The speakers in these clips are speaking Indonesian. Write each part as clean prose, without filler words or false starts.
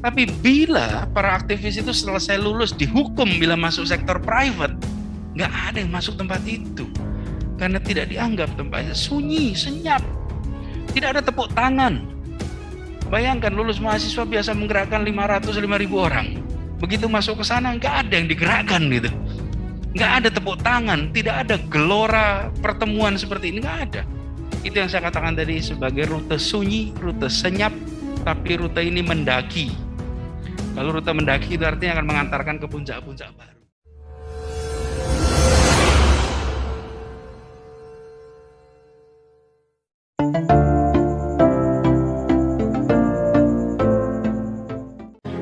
Tapi bila para aktivis itu selesai lulus dihukum bila masuk sektor private, nggak ada yang masuk tempat itu. Karena tidak dianggap tempatnya sunyi, senyap. Tidak ada tepuk tangan. Bayangkan lulus mahasiswa biasa menggerakkan 500-5.000 orang. Begitu masuk ke sana nggak ada yang digerakkan gitu. Nggak ada tepuk tangan, tidak ada gelora pertemuan seperti ini, nggak ada. Itu yang saya katakan tadi sebagai rute sunyi, rute senyap, tapi rute ini mendaki. Kalau rute mendaki itu artinya akan mengantarkan ke puncak-puncak baru.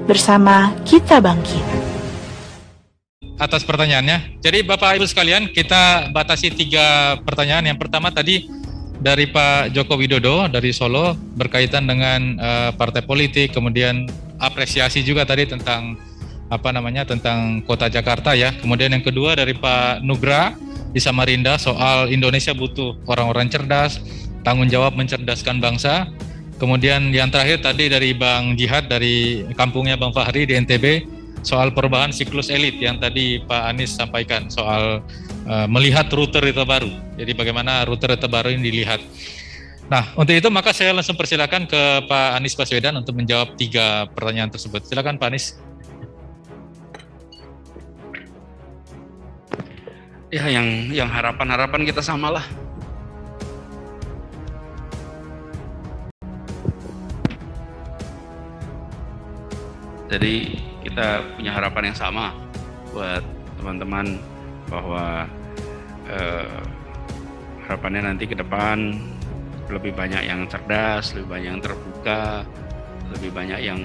Bersama kita bangkit. Atas pertanyaannya. Jadi Bapak Ibu sekalian, kita batasi 3 pertanyaan. Yang pertama tadi dari Pak Joko Widodo dari Solo berkaitan dengan partai politik, kemudian apresiasi juga tadi tentang tentang Kota Jakarta ya. Kemudian yang kedua dari Pak Nugra di Samarinda soal Indonesia butuh orang-orang cerdas, tanggung jawab mencerdaskan bangsa. Kemudian yang terakhir tadi dari Bang Jihad dari kampungnya Bang Fahri di NTB soal perubahan siklus elit yang tadi Pak Anies sampaikan soal melihat rute-rute baru. Jadi bagaimana rute-rute baru ini dilihat. Nah, untuk itu maka saya langsung persilakan ke Pak Anies Baswedan untuk menjawab 3 pertanyaan tersebut. Silakan Pak Anies. Ya, yang harapan-harapan kita samalah. Jadi kita punya harapan yang sama buat teman-teman bahwa harapannya nanti ke depan lebih banyak yang cerdas, lebih banyak yang terbuka, lebih banyak yang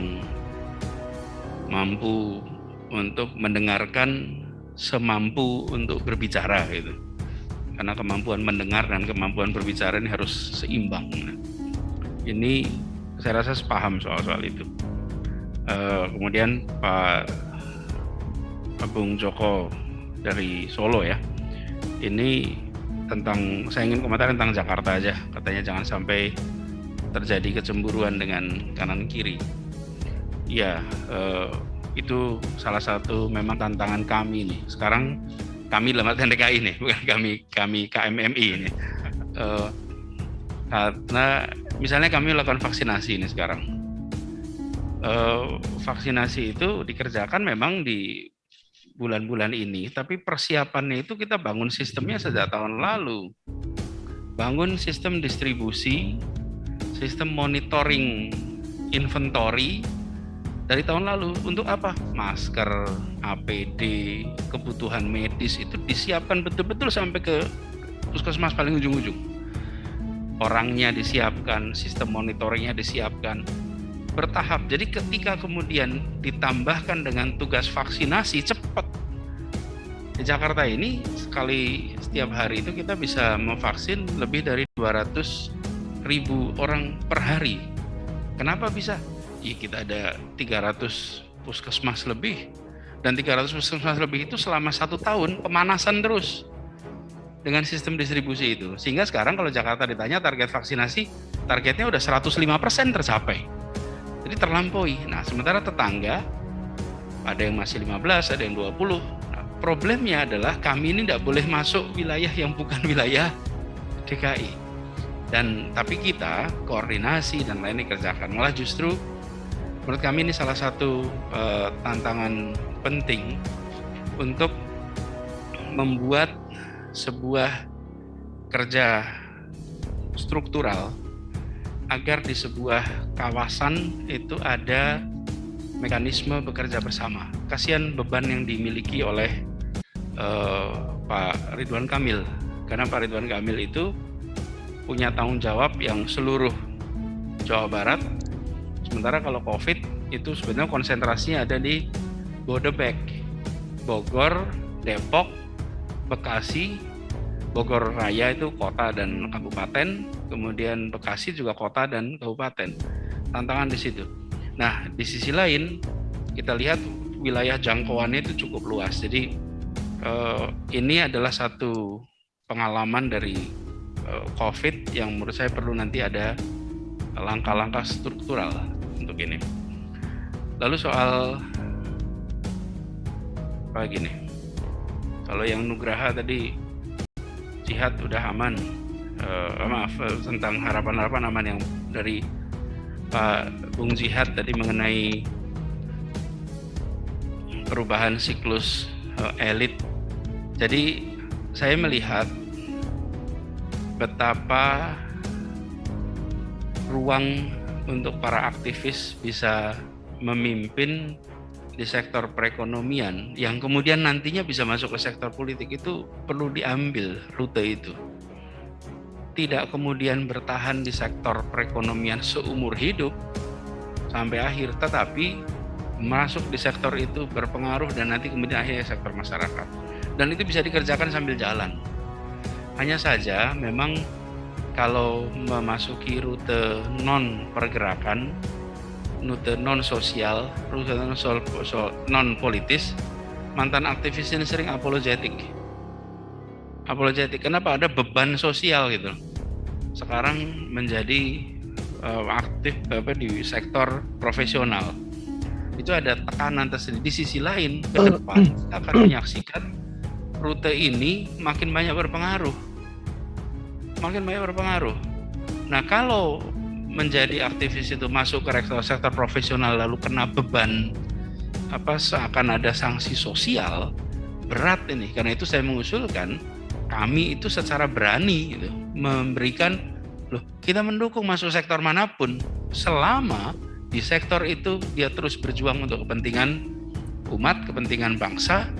mampu untuk mendengarkan semampu untuk berbicara gitu. Karena kemampuan mendengar dan kemampuan berbicara ini harus seimbang. Ini saya rasa sepaham soal itu. Kemudian Pak Agung Joko dari Solo ya, ini tentang, saya ingin komentar tentang Jakarta aja, katanya jangan sampai terjadi kecemburuan dengan kanan kiri. Ya, itu salah satu memang tantangan kami nih. Sekarang kami dalam artian DKI nih, bukan kami KMMI ini. Karena misalnya kami lakukan vaksinasi ini sekarang. Vaksinasi itu dikerjakan memang di bulan-bulan ini, tapi persiapannya itu kita bangun sistemnya sejak tahun lalu. Bangun sistem distribusi, sistem monitoring inventory dari tahun lalu. Untuk apa? Masker, APD, kebutuhan medis itu disiapkan betul-betul sampai ke puskesmas paling ujung-ujung. Orangnya disiapkan, sistem monitoringnya disiapkan. Bertahap. Jadi ketika kemudian ditambahkan dengan tugas vaksinasi cepat. Di Jakarta ini setiap hari itu kita bisa memvaksin lebih dari 200.000 orang per hari. Kenapa bisa? Ya kita ada 300 puskesmas lebih. Dan 300 puskesmas lebih itu selama 1 tahun pemanasan terus dengan sistem distribusi itu. Sehingga sekarang kalau Jakarta ditanya target vaksinasi, targetnya udah 105% tercapai. Jadi terlampaui. Nah, sementara tetangga ada yang masih 15, ada yang 20. Nah, problemnya adalah kami ini tidak boleh masuk wilayah yang bukan wilayah DKI. Tapi kita koordinasi dan lain dikerjakan. Malah justru menurut kami ini salah satu tantangan penting untuk membuat sebuah kerja struktural agar di sebuah kawasan itu ada mekanisme bekerja bersama. Kasihan beban yang dimiliki oleh Pak Ridwan Kamil, karena Pak Ridwan Kamil itu punya tanggung jawab yang seluruh Jawa Barat, sementara kalau COVID itu sebenarnya konsentrasinya ada di Bodebek, Bogor, Depok, Bekasi. Bogor Raya itu kota dan kabupaten, kemudian Bekasi juga kota dan kabupaten. Tantangan di situ. Nah, di sisi lain kita lihat wilayah jangkauannya itu cukup luas. Jadi ini adalah satu pengalaman dari COVID yang menurut saya perlu nanti ada langkah-langkah struktural untuk ini. Lalu soal apa gini, kalau yang Nugraha tadi jihad udah aman, tentang harapan-harapan aman yang dari Pak Bung Jihad tadi mengenai perubahan siklus elit. Jadi saya melihat betapa ruang untuk para aktivis bisa memimpin di sektor perekonomian yang kemudian nantinya bisa masuk ke sektor politik, itu perlu diambil rute itu. Tidak kemudian bertahan di sektor perekonomian seumur hidup sampai akhir, tetapi masuk di sektor itu berpengaruh dan nanti kemudian akhirnya sektor masyarakat. Dan itu bisa dikerjakan sambil jalan. Hanya saja memang kalau memasuki rute non pergerakan, rute non sosial, rute non politis, mantan aktivis ini sering apologetik. Kenapa? Ada beban sosial gitu. Sekarang menjadi aktif di sektor profesional. Itu ada tekanan tersendiri. Di sisi lain, ke depan kita akan menyaksikan rute ini makin banyak berpengaruh. Nah, kalau menjadi aktivis itu masuk ke sektor profesional lalu kena beban seakan ada sanksi sosial, berat ini. Karena itu saya mengusulkan kami itu secara berani gitu, memberikan kita mendukung masuk sektor manapun selama di sektor itu dia terus berjuang untuk kepentingan umat, kepentingan bangsa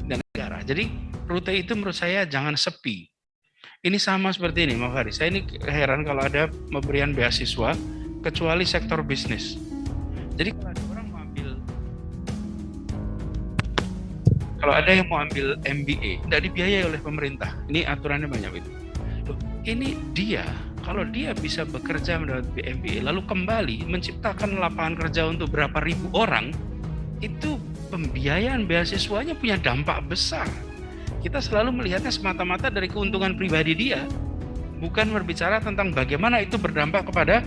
dan negara. Jadi rute itu menurut saya jangan sepi. Ini sama seperti ini, Mas Faris. Saya ini heran kalau ada pemberian beasiswa kecuali sektor bisnis. Jadi kalau ada yang mau ambil MBA, tidak dibiayai oleh pemerintah. Ini aturannya banyak itu. Ini dia, kalau dia bisa bekerja mendapat MBA, lalu kembali menciptakan lapangan kerja untuk berapa ribu orang, itu pembiayaan beasiswanya punya dampak besar. Kita selalu melihatnya semata-mata dari keuntungan pribadi dia, bukan berbicara tentang bagaimana itu berdampak kepada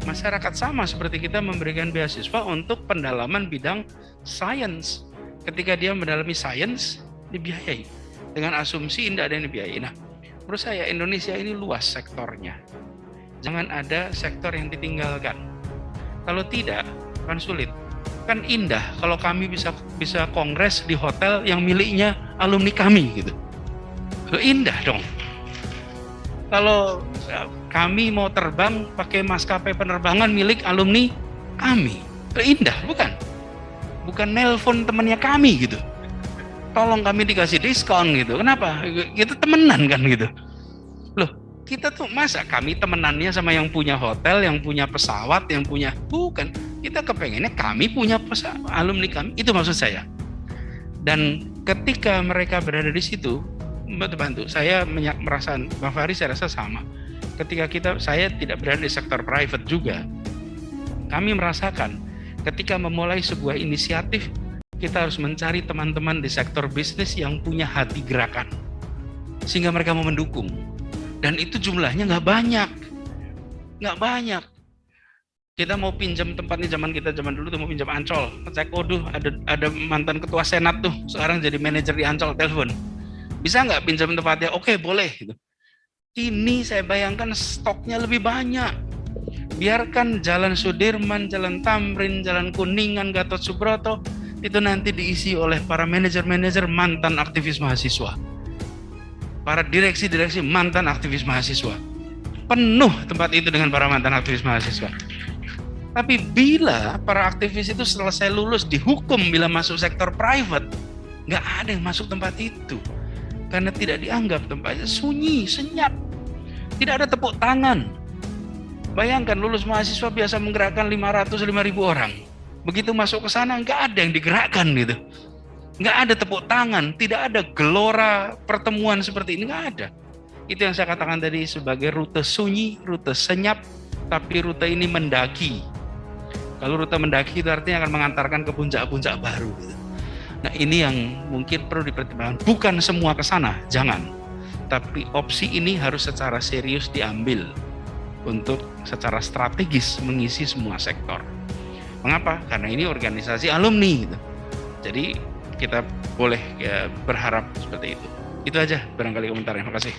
masyarakat. Sama seperti kita memberikan beasiswa untuk pendalaman bidang sains. Ketika dia mendalami sains, dibiayai. Dengan asumsi tidak ada yang dibiayai. Nah, menurut saya Indonesia ini luas sektornya. Jangan ada sektor yang ditinggalkan. Kalau tidak, akan sulit. Kan indah kalau kami bisa kongres di hotel yang miliknya alumni kami gitu. Indah dong. Kalau kami mau terbang pakai maskapai penerbangan milik alumni kami, indah bukan? Bukan nelpon temannya kami gitu. Tolong kami dikasih diskon gitu. Kenapa? Kita temenan kan gitu. Loh, kita tuh masa kami temenannya sama yang punya hotel, yang punya pesawat, yang punya, bukan. Kita kepengennya kami punya alumni kami, itu maksud saya. Dan ketika mereka berada di situ, bantu. Saya merasa, Bang Fahri saya rasa sama. Ketika saya tidak berada di sektor private juga, kami merasakan ketika memulai sebuah inisiatif, kita harus mencari teman-teman di sektor bisnis yang punya hati gerakan, sehingga mereka mau mendukung. Dan itu jumlahnya nggak banyak. Kita mau pinjam tempatnya zaman dulu tuh mau pinjam Ancol. Cek, ada mantan ketua senat tuh, sekarang jadi manajer di Ancol, telepon. Bisa nggak pinjam tempatnya? Oke, boleh. Ini saya bayangkan stoknya lebih banyak. Biarkan Jalan Sudirman, Jalan Tamrin, Jalan Kuningan, Gatot Subroto, itu nanti diisi oleh para manajer-manajer mantan aktivis mahasiswa. Para direksi-direksi mantan aktivis mahasiswa. Penuh tempat itu dengan para mantan aktivis mahasiswa. Tapi bila para aktivis itu selesai lulus dihukum bila masuk sektor private, nggak ada yang masuk tempat itu. Karena tidak dianggap tempatnya sunyi, senyap. Tidak ada tepuk tangan. Bayangkan lulus mahasiswa biasa menggerakkan 500-5.000 orang. Begitu masuk ke sana nggak ada yang digerakkan gitu. Nggak ada tepuk tangan, tidak ada gelora pertemuan seperti ini, nggak ada. Itu yang saya katakan tadi sebagai rute sunyi, rute senyap, tapi rute ini mendaki. Kalau rute mendaki itu artinya akan mengantarkan ke puncak-puncak baru. Nah, ini yang mungkin perlu dipertimbangkan. Bukan semua ke sana, jangan. Tapi opsi ini harus secara serius diambil untuk secara strategis mengisi semua sektor. Mengapa? Karena ini organisasi alumni gitu. Jadi kita boleh ya berharap seperti itu. Itu aja barangkali komentarnya. Terima kasih.